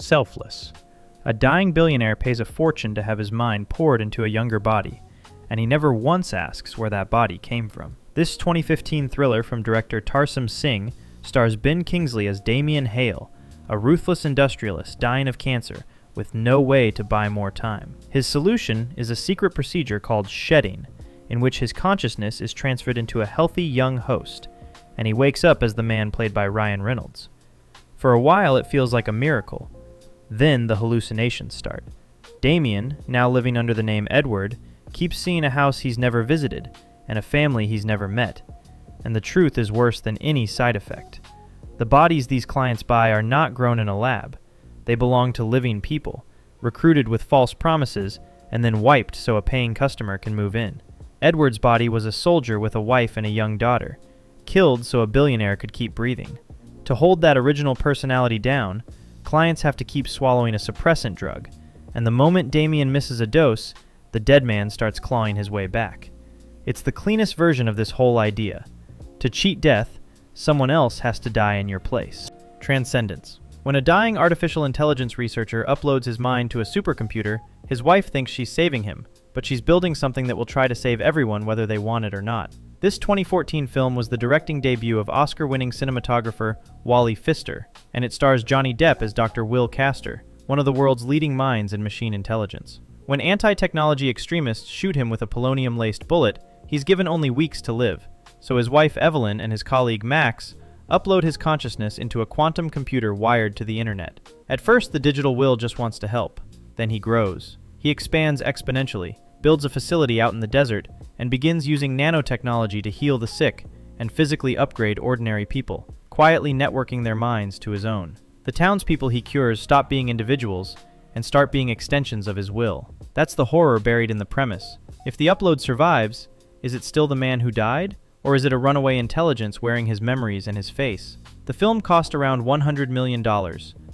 Selfless. A dying billionaire pays a fortune to have his mind poured into a younger body, and he never once asks where that body came from. This 2015 thriller from director Tarsem Singh stars Ben Kingsley as Damien Hale, a ruthless industrialist dying of cancer with no way to buy more time. His solution is a secret procedure called shedding, in which his consciousness is transferred into a healthy young host, and he wakes up as the man played by Ryan Reynolds. For a while it feels like a miracle. Then the hallucinations start. Damien, now living under the name Edward, keeps seeing a house he's never visited and a family he's never met. And the truth is worse than any side effect. The bodies these clients buy are not grown in a lab. They belong to living people, recruited with false promises and then wiped so a paying customer can move in. Edward's body was a soldier with a wife and a young daughter, killed so a billionaire could keep breathing. To hold that original personality down, clients have to keep swallowing a suppressant drug, and the moment Damien misses a dose, the dead man starts clawing his way back. It's the cleanest version of this whole idea. To cheat death, someone else has to die in your place. Transcendence. When a dying artificial intelligence researcher uploads his mind to a supercomputer, his wife thinks she's saving him, but she's building something that will try to save everyone whether they want it or not. This 2014 film was the directing debut of Oscar-winning cinematographer Wally Pfister, and it stars Johnny Depp as Dr. Will Castor, one of the world's leading minds in machine intelligence. When anti-technology extremists shoot him with a polonium-laced bullet, he's given only weeks to live, so his wife Evelyn and his colleague Max upload his consciousness into a quantum computer wired to the internet. At first, the digital Will just wants to help. Then he grows. He expands exponentially, builds a facility out in the desert, and begins using nanotechnology to heal the sick and physically upgrade ordinary people, quietly networking their minds to his own. The townspeople he cures stop being individuals and start being extensions of his will. That's the horror buried in the premise. If the upload survives, is it still the man who died? Or is it a runaway intelligence wearing his memories and his face? The film cost around $100 million,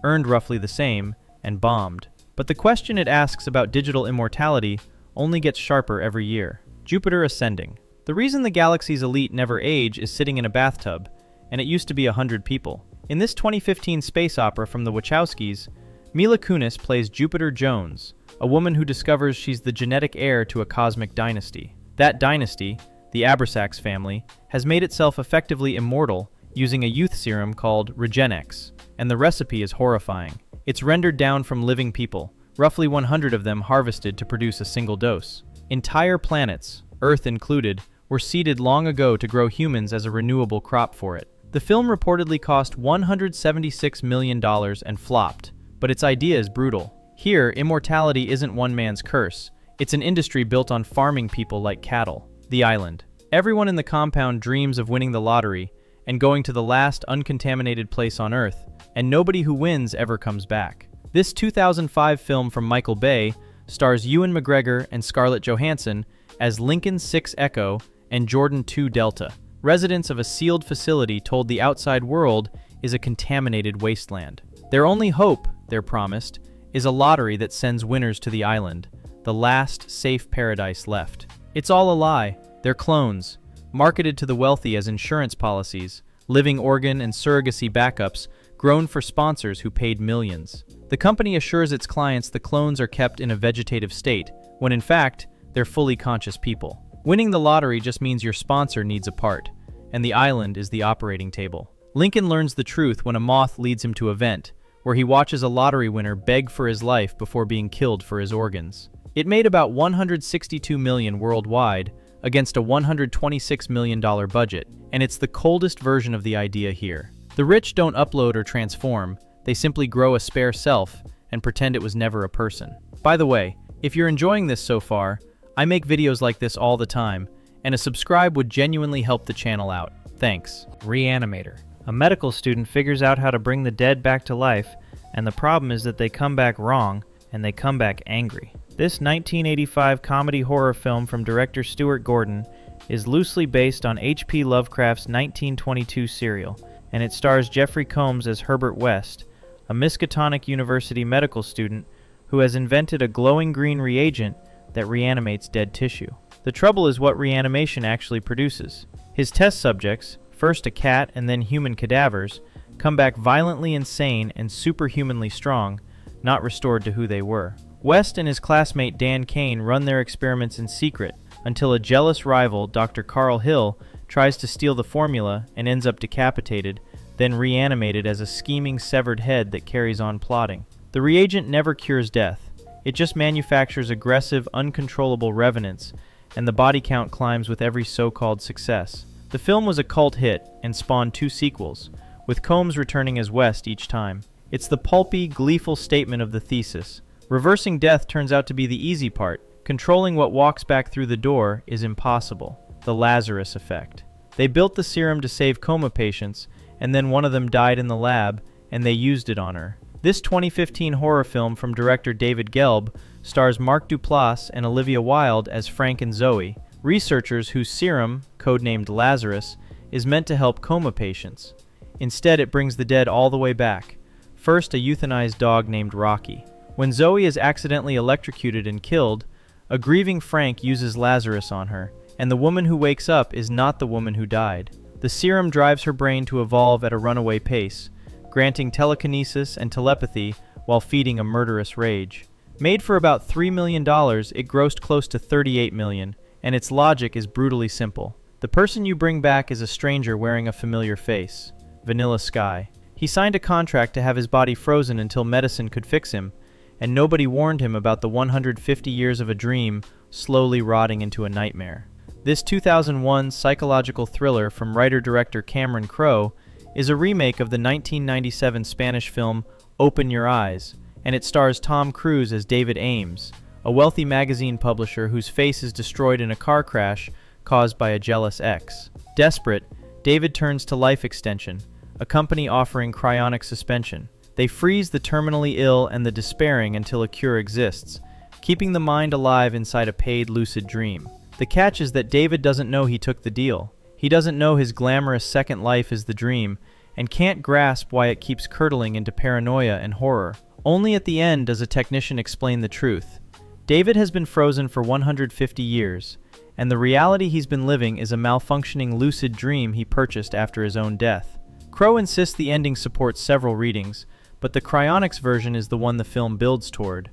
earned roughly the same, and bombed. But the question it asks about digital immortality only gets sharper every year. Jupiter Ascending. The reason the galaxy's elite never age is sitting in a bathtub, and it used to be 100 people. In this 2015 space opera from the Wachowskis, Mila Kunis plays Jupiter Jones, a woman who discovers she's the genetic heir to a cosmic dynasty. That dynasty, the Abrasax family, has made itself effectively immortal using a youth serum called Regenex, and the recipe is horrifying. It's rendered down from living people, roughly 100 of them harvested to produce a single dose. Entire planets, Earth included, were seeded long ago to grow humans as a renewable crop for it. The film reportedly cost $176 million and flopped, but its idea is brutal. Here, immortality isn't one man's curse. It's an industry built on farming people like cattle. The island. Everyone in the compound dreams of winning the lottery and going to the last uncontaminated place on Earth, and nobody who wins ever comes back. This 2005 film from Michael Bay stars Ewan McGregor and Scarlett Johansson as Lincoln 6 Echo and Jordan 2 Delta. Residents of a sealed facility told the outside world is a contaminated wasteland. Their only hope, they're promised, is a lottery that sends winners to the island, the last safe paradise left. It's all a lie. They're clones, marketed to the wealthy as insurance policies, living organ and surrogacy backups, grown for sponsors who paid millions. The company assures its clients the clones are kept in a vegetative state, when in fact, they're fully conscious people. Winning the lottery just means your sponsor needs a part, and the island is the operating table. Lincoln learns the truth when a moth leads him to a vent, where he watches a lottery winner beg for his life before being killed for his organs. It made about $162 million worldwide against a $126 million budget, and it's the coldest version of the idea here. The rich don't upload or transform, they simply grow a spare self and pretend it was never a person. By the way, if you're enjoying this so far, I make videos like this all the time, and a subscribe would genuinely help the channel out. Thanks. Re-Animator. A medical student figures out how to bring the dead back to life, and the problem is that they come back wrong, and they come back angry. This 1985 comedy horror film from director Stuart Gordon is loosely based on H.P. Lovecraft's 1922 serial, and it stars Jeffrey Combs as Herbert West, a Miskatonic University medical student who has invented a glowing green reagent that reanimates dead tissue. The trouble is what reanimation actually produces. His test subjects, first a cat and then human cadavers, come back violently insane and superhumanly strong, not restored to who they were. West and his classmate Dan Kane run their experiments in secret until a jealous rival, Dr. Carl Hill, tries to steal the formula and ends up decapitated, then reanimated as a scheming severed head that carries on plotting. The reagent never cures death. It just manufactures aggressive, uncontrollable revenants, and the body count climbs with every so-called success. The film was a cult hit and spawned 2 sequels, with Combs returning as West each time. It's the pulpy, gleeful statement of the thesis. Reversing death turns out to be the easy part. Controlling what walks back through the door is impossible. The Lazarus Effect. They built the serum to save coma patients, and then one of them died in the lab, and they used it on her. This 2015 horror film from director David Gelb stars Mark Duplass and Olivia Wilde as Frank and Zoe, researchers whose serum, codenamed Lazarus, is meant to help coma patients. Instead, it brings the dead all the way back. First, a euthanized dog named Rocky. When Zoe is accidentally electrocuted and killed, a grieving Frank uses Lazarus on her, and the woman who wakes up is not the woman who died. The serum drives her brain to evolve at a runaway pace, granting telekinesis and telepathy while feeding a murderous rage. Made for about $3 million, it grossed close to $38 million, and its logic is brutally simple. The person you bring back is a stranger wearing a familiar face. Vanilla Sky. He signed a contract to have his body frozen until medicine could fix him, and nobody warned him about the 150 years of a dream slowly rotting into a nightmare. This 2001 psychological thriller from writer-director Cameron Crowe is a remake of the 1997 Spanish film Open Your Eyes, and it stars Tom Cruise as David Ames, a wealthy magazine publisher whose face is destroyed in a car crash caused by a jealous ex. Desperate, David turns to Life Extension, a company offering cryonic suspension. They freeze the terminally ill and the despairing until a cure exists, keeping the mind alive inside a paid lucid dream. The catch is that David doesn't know he took the deal. He doesn't know his glamorous second life is the dream, and can't grasp why it keeps curdling into paranoia and horror. Only at the end does a technician explain the truth. David has been frozen for 150 years, and the reality he's been living is a malfunctioning lucid dream he purchased after his own death. Crowe insists the ending supports several readings, but the cryonics version is the one the film builds toward.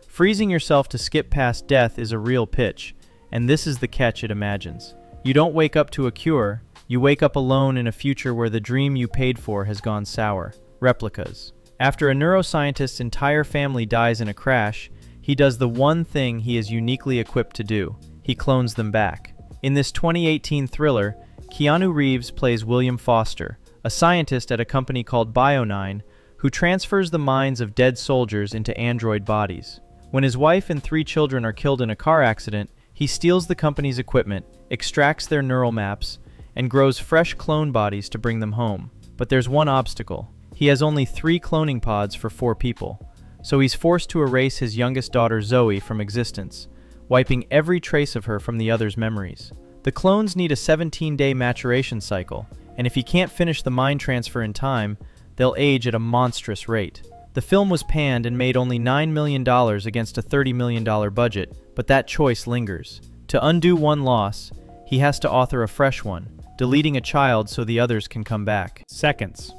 Freezing yourself to skip past death is a real pitch, and this is the catch it imagines. You don't wake up to a cure, you wake up alone in a future where the dream you paid for has gone sour. Replicas. After a neuroscientist's entire family dies in a crash, he does the one thing he is uniquely equipped to do. He clones them back. In this 2018 thriller, Keanu Reeves plays William Foster, a scientist at a company called Bio9, who transfers the minds of dead soldiers into android bodies. When his wife and 3 children are killed in a car accident, he steals the company's equipment, extracts their neural maps, and grows fresh clone bodies to bring them home. But there's one obstacle. He has only 3 cloning pods for 4 people, so he's forced to erase his youngest daughter Zoe from existence, wiping every trace of her from the others' memories. The clones need a 17-day maturation cycle, and if he can't finish the mind transfer in time, they'll age at a monstrous rate. The film was panned and made only $9 million against a $30 million budget, but that choice lingers. To undo one loss, he has to author a fresh one, deleting a child so the others can come back. Seconds.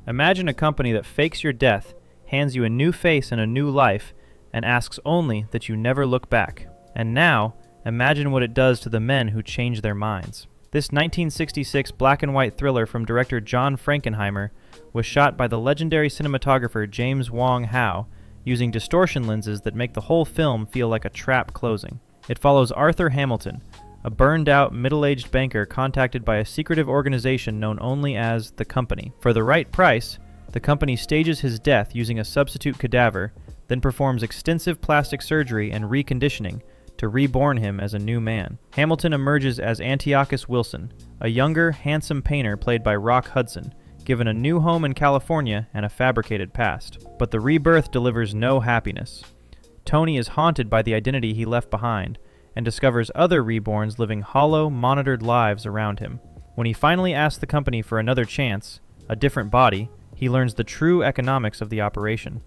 Imagine a company that fakes your death, hands you a new face and a new life, and asks only that you never look back. And now, imagine what it does to the men who change their minds. This 1966 black and white thriller from director John Frankenheimer was shot by the legendary cinematographer James Wong Howe using distortion lenses that make the whole film feel like a trap closing. It follows Arthur Hamilton, a burned-out, middle-aged banker contacted by a secretive organization known only as the Company. For the right price, the company stages his death using a substitute cadaver, then performs extensive plastic surgery and reconditioning to reborn him as a new man. Hamilton emerges as Antiochus Wilson, a younger, handsome painter played by Rock Hudson, given a new home in California and a fabricated past. But the rebirth delivers no happiness. Tony is haunted by the identity he left behind, and discovers other reborns living hollow, monitored lives around him. When he finally asks the company for another chance, a different body, he learns the true economics of the operation.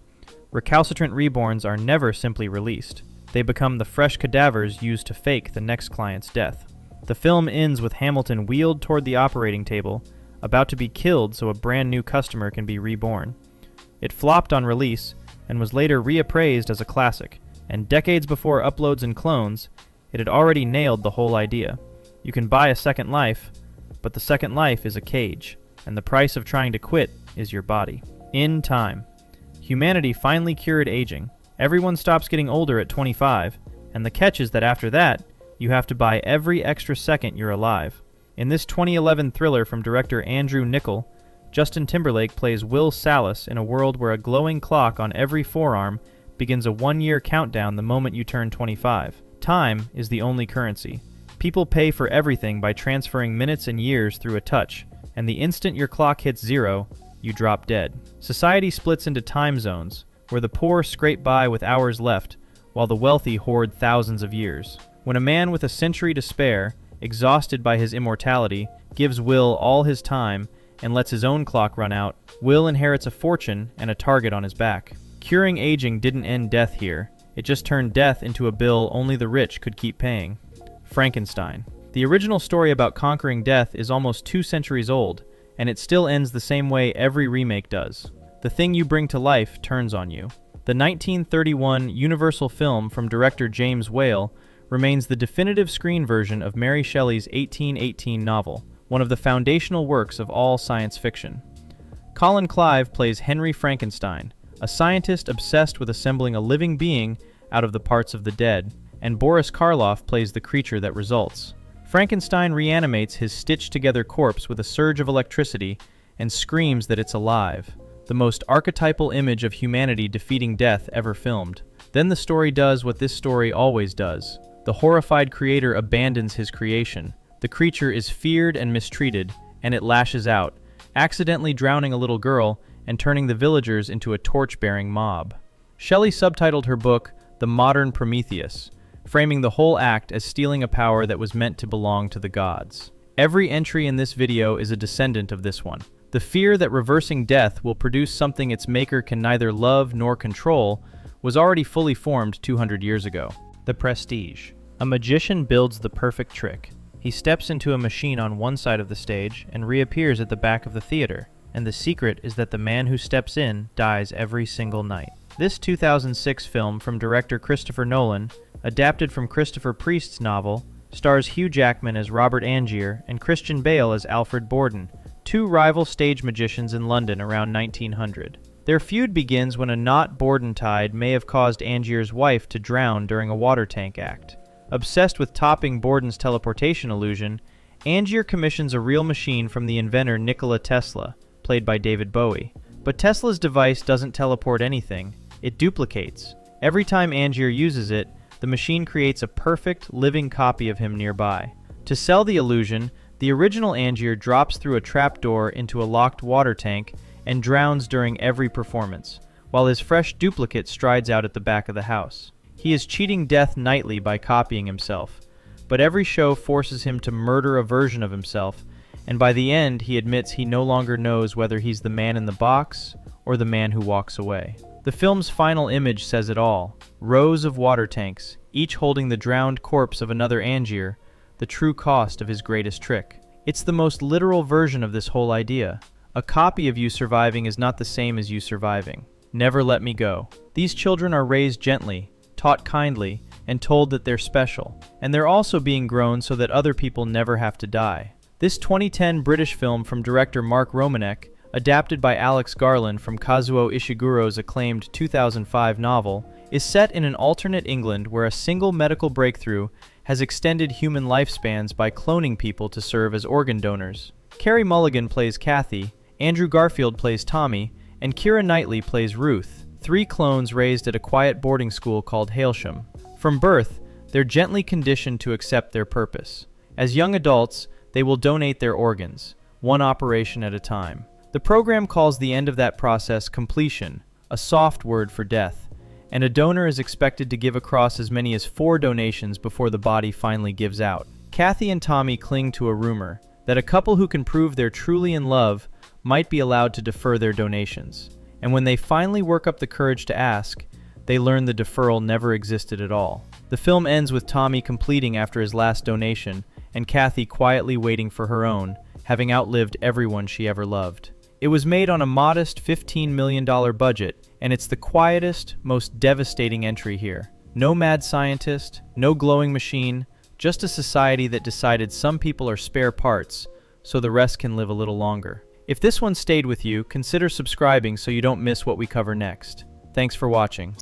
Recalcitrant reborns are never simply released. They become the fresh cadavers used to fake the next client's death. The film ends with Hamilton wheeled toward the operating table, about to be killed so a brand new customer can be reborn. It flopped on release, and was later reappraised as a classic, and decades before uploads and clones, it had already nailed the whole idea. You can buy a second life, but the second life is a cage, and the price of trying to quit is your body. In time, humanity finally cured aging. Everyone stops getting older at 25, and the catch is that after that, you have to buy every extra second you're alive. In this 2011 thriller from director Andrew Niccol, Justin Timberlake plays Will Salas in a world where a glowing clock on every forearm begins a 1-year countdown the moment you turn 25. Time is the only currency. People pay for everything by transferring minutes and years through a touch, and the instant your clock hits 0, you drop dead. Society splits into time zones, where the poor scrape by with hours left, while the wealthy hoard thousands of years. When a man with a century to spare, exhausted by his immortality, gives Will all his time and lets his own clock run out, Will inherits a fortune and a target on his back. Curing aging didn't end death here. It just turned death into a bill only the rich could keep paying. Frankenstein. The original story about conquering death is almost 2 centuries old, and it still ends the same way every remake does. The thing you bring to life turns on you. The 1931 Universal film from director James Whale remains the definitive screen version of Mary Shelley's 1818 novel, one of the foundational works of all science fiction. Colin Clive plays Henry Frankenstein, a scientist obsessed with assembling a living being out of the parts of the dead, and Boris Karloff plays the creature that results. Frankenstein reanimates his stitched-together corpse with a surge of electricity and screams that it's alive, the most archetypal image of humanity defeating death ever filmed. Then the story does what this story always does. The horrified creator abandons his creation. The creature is feared and mistreated, and it lashes out, accidentally drowning a little girl and turning the villagers into a torch-bearing mob. Shelley subtitled her book, The Modern Prometheus, framing the whole act as stealing a power that was meant to belong to the gods. Every entry in this video is a descendant of this one. The fear that reversing death will produce something its maker can neither love nor control was already fully formed 200 years ago. The Prestige. A magician builds the perfect trick. He steps into a machine on one side of the stage and reappears at the back of the theater, and the secret is that the man who steps in dies every single night. This 2006 film from director Christopher Nolan, adapted from Christopher Priest's novel, stars Hugh Jackman as Robert Angier and Christian Bale as Alfred Borden, 2 rival stage magicians in London around 1900. Their feud begins when a knot Borden tied may have caused Angier's wife to drown during a water tank act. Obsessed with topping Borden's teleportation illusion, Angier commissions a real machine from the inventor Nikola Tesla, played by David Bowie. But Tesla's device doesn't teleport anything, it duplicates. Every time Angier uses it, the machine creates a perfect, living copy of him nearby. To sell the illusion, the original Angier drops through a trapdoor into a locked water tank and drowns during every performance, while his fresh duplicate strides out at the back of the house. He is cheating death nightly by copying himself, but every show forces him to murder a version of himself, and by the end he admits he no longer knows whether he's the man in the box or the man who walks away. The film's final image says it all. Rows of water tanks, each holding the drowned corpse of another Angier, the true cost of his greatest trick. It's the most literal version of this whole idea. A copy of you surviving is not the same as you surviving. Never let me go. These children are raised gently, taught kindly, and told that they're special. And they're also being grown so that other people never have to die. This 2010 British film from director Mark Romanek, adapted by Alex Garland from Kazuo Ishiguro's acclaimed 2005 novel, is set in an alternate England where a single medical breakthrough has extended human lifespans by cloning people to serve as organ donors. Carey Mulligan plays Kathy, Andrew Garfield plays Tommy, and Keira Knightley plays Ruth, 3 clones raised at a quiet boarding school called Hailsham. From birth, they're gently conditioned to accept their purpose. As young adults, they will donate their organs, one operation at a time. The program calls the end of that process completion, a soft word for death, and a donor is expected to give across as many as 4 donations before the body finally gives out. Kathy and Tommy cling to a rumor that a couple who can prove they're truly in love might be allowed to defer their donations. And when they finally work up the courage to ask, they learn the deferral never existed at all. The film ends with Tommy completing after his last donation, and Kathy quietly waiting for her own, having outlived everyone she ever loved. It was made on a modest $15 million budget, and it's the quietest, most devastating entry here. No mad scientist, no glowing machine, just a society that decided some people are spare parts, so the rest can live a little longer. If this one stayed with you, consider subscribing so you don't miss what we cover next. Thanks for watching.